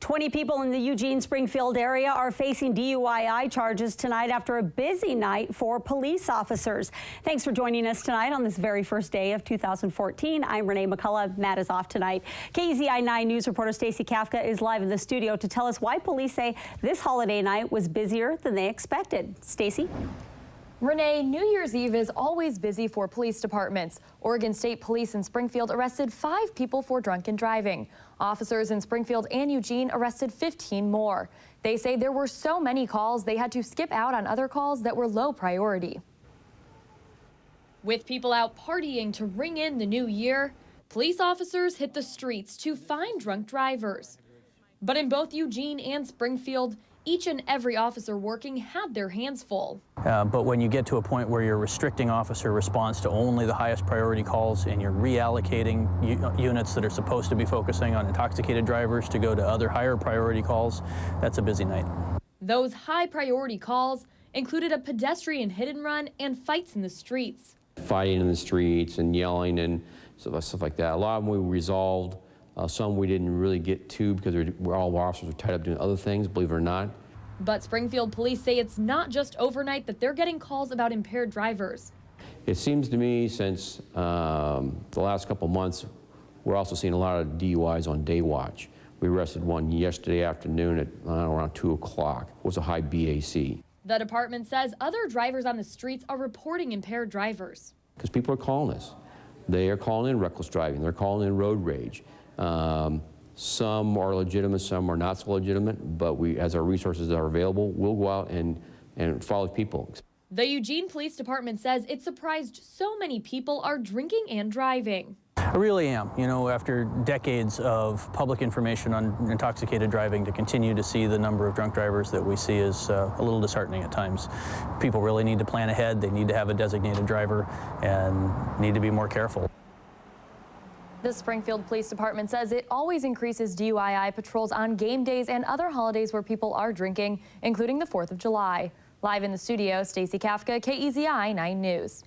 20 people in the Eugene-Springfield area are facing DUI charges tonight after a busy night for police officers. Thanks for joining us tonight on this very first day of 2014. I'm Renee McCullough. Matt is off tonight. KEZI 9 News reporter Stacey Kafka is live in the studio to tell us why police say this holiday night was busier than they expected. Stacey? Renee, New Year's Eve is always busy for police departments. Oregon State Police in Springfield arrested 5 people for drunken driving. Officers in Springfield and Eugene arrested 15 more. They say there were so many calls they had to skip out on other calls that were low priority. With people out partying to ring in the new year, police officers hit the streets to find drunk drivers. But in both Eugene and Springfield, each and every officer working had their hands full. But when you get to a point where you're restricting officer response to only the highest priority calls and you're reallocating units that are supposed to be focusing on intoxicated drivers to go to other higher priority calls, that's a busy night. Those high priority calls included a pedestrian hit and run and fights in the streets. Fighting in the streets and yelling and stuff like that. A lot of them we resolved. Some we didn't really get to because all our officers were tied up doing other things, believe it or not. But Springfield police say it's not just overnight that they're getting calls about impaired drivers. It seems to me since the last couple months, we're also seeing a lot of DUIs on day watch. We arrested one yesterday afternoon at around 2 o'clock. It was a high BAC. The department says other drivers on the streets are reporting impaired drivers. Because people are calling us. They are calling in reckless driving. They're calling in road rage. Some are legitimate, some are not so legitimate, but as our resources are available, we'll go out and follow people. The Eugene Police Department says it's surprised so many people are drinking and driving. I really am. You know, after decades of public information on intoxicated driving, to continue to see the number of drunk drivers that we see is a little disheartening at times. People really need to plan ahead. They need to have a designated driver and need to be more careful. The Springfield Police Department says it always increases DUI patrols on game days and other holidays where people are drinking, including the 4th of July. Live in the studio, Stacey Kafka, KEZI 9 News.